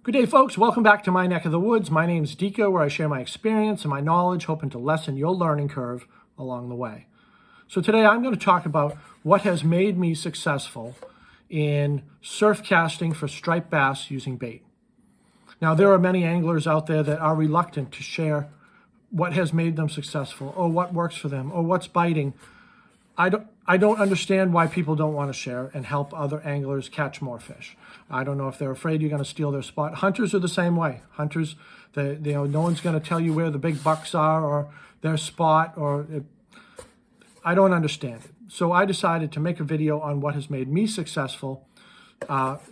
Good day, folks. Welcome back to my neck of the woods. My name's Deco, where I share my experience and my knowledge, hoping to lessen your learning curve along the way. So today I'm going to talk about what has made me successful in surf casting for striped bass using bait. Now, there are many anglers out there that are reluctant to share what has made them successful, or what works for them, or what's biting. I don't understand why people don't want to share and help other anglers catch more fish. I don't know if they're afraid you're going to steal their spot. Hunters are the same way. Hunters, no one's going to tell you where the big bucks are or their spot. I don't understand it. So I decided to make a video on what has made me successful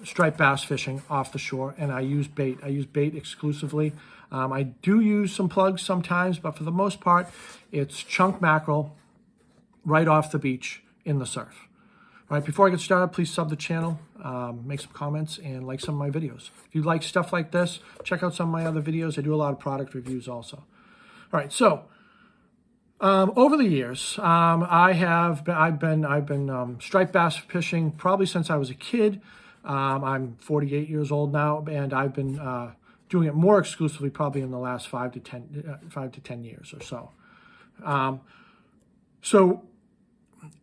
striped bass fishing off the shore, and I use bait. I use bait exclusively. I do use some plugs sometimes, but for the most part, it's chunk mackerel right off the beach in the surf. All right, before I get started, please sub the channel, make some comments, and like some of my videos. If you like stuff like this, check out some of my other videos. I do a lot of product reviews also. All right, so over the years, I've been striped bass fishing probably since I was a kid. I'm 48 years old now, and I've been doing it more exclusively probably in the last 5 to 10 years or so. So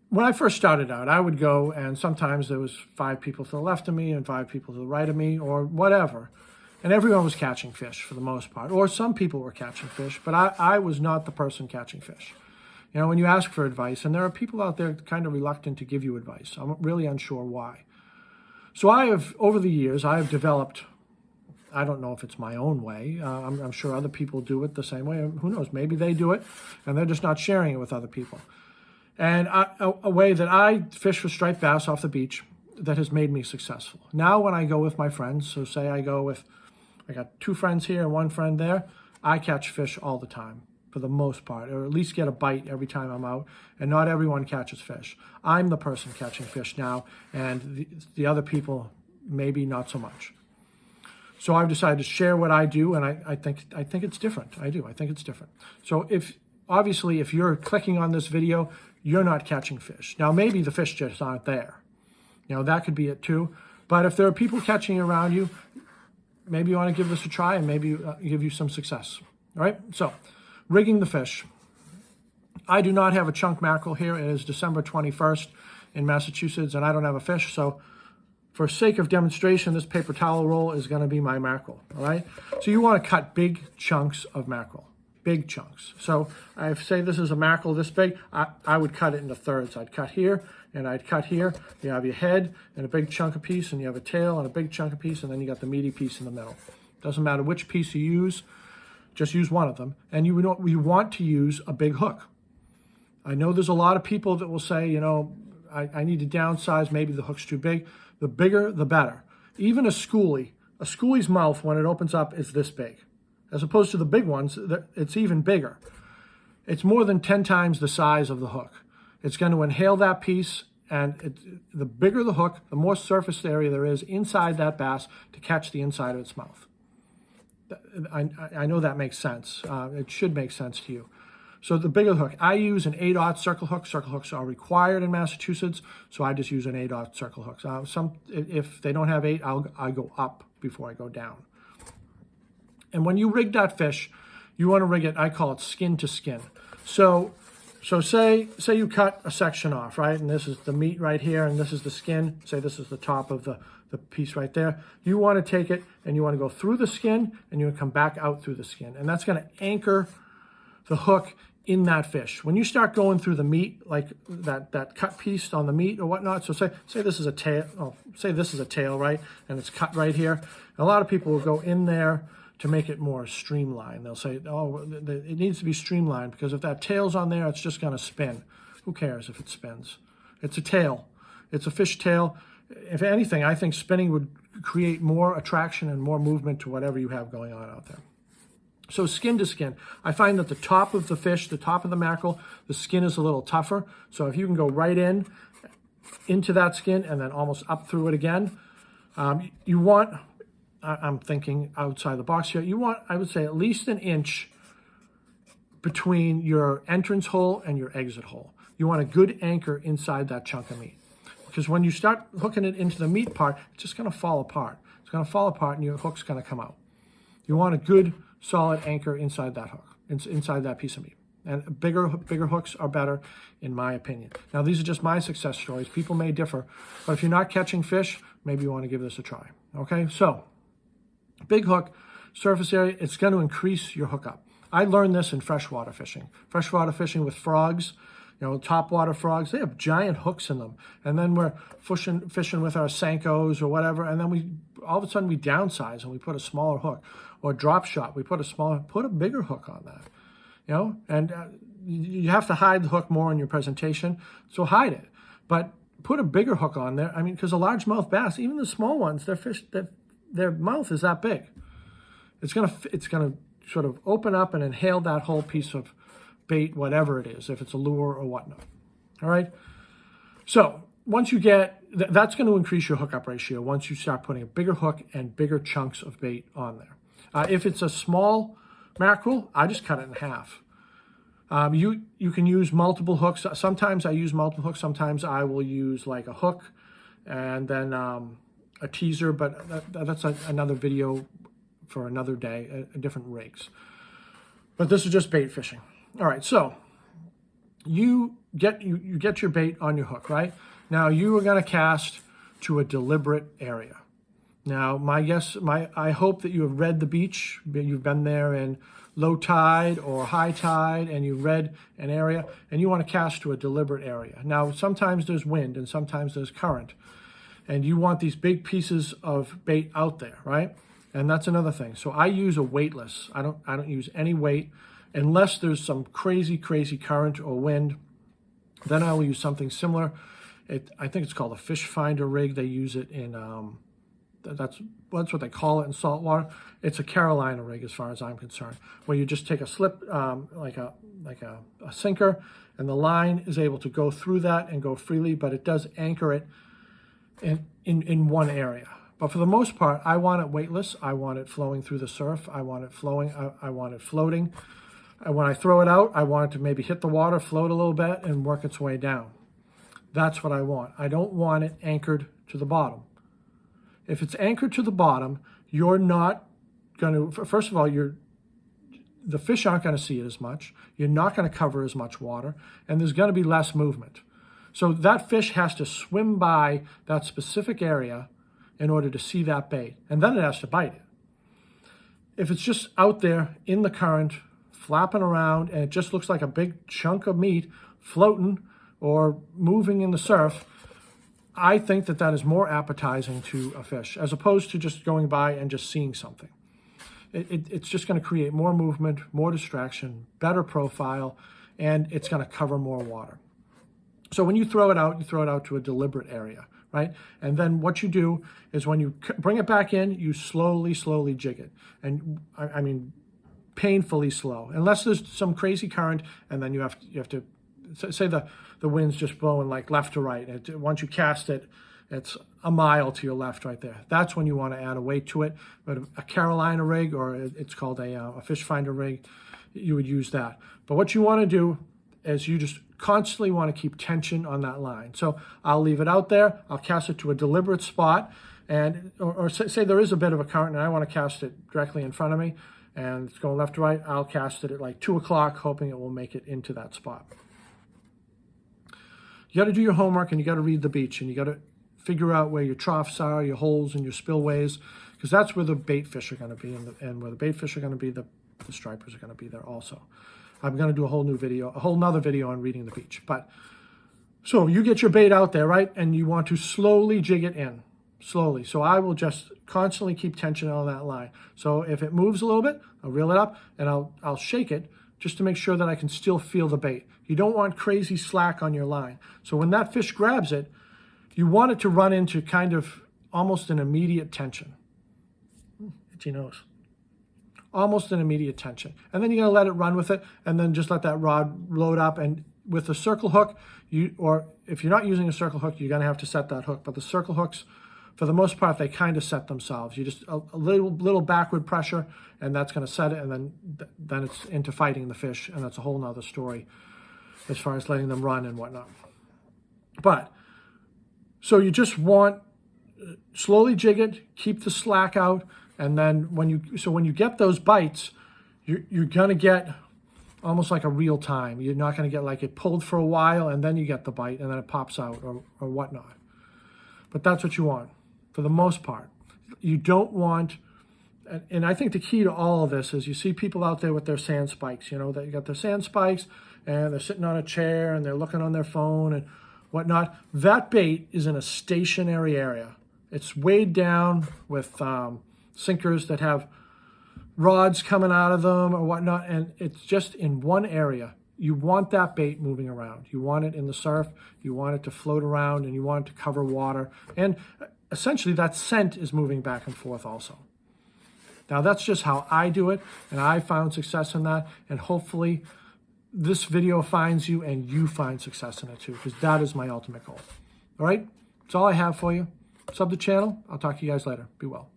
when I first started out, I would go, and sometimes there was 5 people to the left of me and 5 people to the right of me, or whatever. And everyone was catching fish for the most part, or some people were catching fish, but I was not the person catching fish. You know, when you ask for advice, and there are people out there kind of reluctant to give you advice, I'm really unsure why. So over the years, I have developed, I don't know if it's my own way. I'm sure other people do it the same way. Who knows? Maybe they do it, and they're just not sharing it with other people. And a way that I fish for striped bass off the beach that has made me successful. Now when I go with my friends, so say I got 2 friends here and 1 friend there, I catch fish all the time for the most part, or at least get a bite every time I'm out, and not everyone catches fish. I'm the person catching fish now, and the other people maybe not so much. So I've decided to share what I do, and I think it's different. I think it's different. So obviously if you're clicking on this video, you're not catching fish. Now, maybe the fish just aren't there. You know, that could be it too. But if there are people catching around you, maybe you want to give this a try, and maybe give you some success. All right, so rigging the fish. I do not have a chunk mackerel here. It is December 21st in Massachusetts, and I don't have a fish. So for sake of demonstration, this paper towel roll is going to be my mackerel. All right, so you want to cut big chunks of mackerel. Big chunks. So I say this is a mackerel this big, I would cut it into thirds. I'd cut here and I'd cut here. You have your head and a big chunk of piece, and you have a tail and a big chunk of piece, and then you got the meaty piece in the middle. Doesn't matter which piece you use, just use one of them. And you want to use a big hook. I know there's a lot of people that will say, you know, I need to downsize, maybe the hook's too big. The bigger, the better. Even a schoolie's mouth, when it opens up, is this big. As opposed to the big ones, it's even bigger. It's more than 10 times the size of the hook. It's going to inhale that piece, and the bigger the hook, the more surface area there is inside that bass to catch the inside of its mouth. I know that makes sense. It should make sense to you. So the bigger the hook. I use an 8/0 circle hook. Circle hooks are required in Massachusetts, so I just use an 8/0 circle hook. If they don't have 8, I go up before I go down. And when you rig that fish, you want to rig it, I call it skin to skin. So say you cut a section off, right? And this is the meat right here, and this is the skin. Say this is the top of the piece right there. You want to take it, and you want to go through the skin, and you want to come back out through the skin. And that's going to anchor the hook in that fish. When you start going through the meat, like that cut piece on the meat or whatnot, so say this is a tail, right? And it's cut right here. A lot of people will go in there to make it more streamlined. They'll say, oh, it needs to be streamlined, because if that tail's on there, it's just going to spin. Who cares if it spins? It's a tail. It's a fish tail. If anything, I think spinning would create more attraction and more movement to whatever you have going on out there. So skin to skin. I find that the top of the fish, the top of the mackerel, the skin is a little tougher. So if you can go right into that skin and then almost up through it again, you want, I'm thinking outside the box here, you want, I would say, at least an inch between your entrance hole and your exit hole. You want a good anchor inside that chunk of meat. Because when you start hooking it into the meat part, it's just going to fall apart. It's going to fall apart and your hook's going to come out. You want a good, solid anchor inside that hook, inside that piece of meat. And bigger hooks are better, in my opinion. Now, these are just my success stories. People may differ, but if you're not catching fish, maybe you want to give this a try. Okay, so big hook, surface area, it's going to increase your hookup. I learned this in freshwater fishing. Freshwater fishing with frogs, topwater frogs, they have giant hooks in them. And then we're fishing with our Senkos or whatever, and then all of a sudden we downsize and we put a smaller hook. Or drop shot, we put a bigger hook on that. And you have to hide the hook more in your presentation, so hide it. But put a bigger hook on there. I mean, because a largemouth bass, even the small ones, their mouth is that big. It's gonna sort of open up and inhale that whole piece of bait, whatever it is, if it's a lure or whatnot. All right. So once you get, that's going to increase your hookup ratio once you start putting a bigger hook and bigger chunks of bait on there. If it's a small mackerel, I just cut it in half. You can use multiple hooks. Sometimes I use multiple hooks. Sometimes I will use like a hook and then a teaser, but that's another video for another day, different rigs. But this is just bait fishing. All right, so you get your bait on your hook, right? Now you are going to cast to a deliberate area. Now, I hope that you have read the beach. You've been there in low tide or high tide, and you've read an area, and you want to cast to a deliberate area. Now, sometimes there's wind, and sometimes there's current, and you want these big pieces of bait out there, right? And that's another thing. So I use a weightless. I don't use any weight unless there's some crazy current or wind. Then I will use something similar. I think it's called a fish finder rig. They use it in. That's what they call it in saltwater. It's a Carolina rig, as far as I'm concerned, where you just take a slip, like a sinker, and the line is able to go through that and go freely, but it does anchor it in one area. But for the most part, I want it weightless. I want it flowing through the surf. I want it flowing. I want it floating. And when I throw it out, I want it to maybe hit the water, float a little bit, and work its way down. That's what I want. I don't want it anchored to the bottom. If it's anchored to the bottom, you're not going to, first of all, the fish aren't going to see it as much. You're not going to cover as much water, and there's going to be less movement. So that fish has to swim by that specific area in order to see that bait, and then it has to bite it. If it's just out there in the current, flapping around, and it just looks like a big chunk of meat floating or moving in the surf, I think that is more appetizing to a fish, as opposed to just going by and just seeing something. It's just going to create more movement, more distraction, better profile, and it's going to cover more water. So when you throw it out to a deliberate area, right? And then what you do is when you bring it back in, you slowly jig it. And I mean, painfully slow, unless there's some crazy current, and then you have to say the wind's just blowing like left to right. Once you cast it, it's a mile to your left right there. That's when you want to add a weight to it. But a Carolina rig, or it's called a fish finder rig, you would use that. But what you want to do is you just constantly want to keep tension on that line. So I'll leave it out there. I'll cast it to a deliberate spot, and or say there is a bit of a current and I want to cast it directly in front of me, and it's going left to right. I'll cast it at like 2 o'clock, hoping it will make it into that spot. You got to do your homework, and you got to read the beach, and you got to figure out where your troughs are, your holes, and your spillways, because that's where the bait fish are going to be, and where the bait fish are going to be, the stripers are going to be there also. I'm going to do a whole nother video on reading the beach. But so you get your bait out there, right? And you want to slowly jig it in, slowly. So I will just constantly keep tension on that line. So if it moves a little bit, I'll reel it up, and I'll shake it just to make sure that I can still feel the bait. You don't want crazy slack on your line. So when that fish grabs it, you want it to run into kind of almost an immediate tension. Itchy nose. Almost an immediate tension. And then you're going to let it run with it, and then just let that rod load up. And with the circle hook, or if you're not using a circle hook, you're going to have to set that hook. But the circle hooks, for the most part, they kind of set themselves. You just a little backward pressure, and that's going to set it, and then it's into fighting the fish, and that's a whole nother story as far as letting them run and whatnot. But so you just want slowly jig it, keep the slack out, and then when you get those bites, you're gonna get almost like a real time. You're not gonna get like it pulled for a while and then you get the bite and then it pops out or whatnot. But that's what you want for the most part. You don't want, and I think the key to all of this is you see people out there with their sand spikes, you know, they got their sand spikes and they're sitting on a chair and they're looking on their phone and whatnot. That bait is in a stationary area. It's weighed down with sinkers that have rods coming out of them or whatnot, and it's just in one area. You want that bait moving around. You want it in the surf, you want it to float around, and you want it to cover water. And essentially that scent is moving back and forth also. Now that's just how I do it, and I found success in that, and hopefully this video finds you and you find success in it too, because that is my ultimate goal. All right, that's all I have for you. Sub the channel. I'll talk to you guys later. Be well.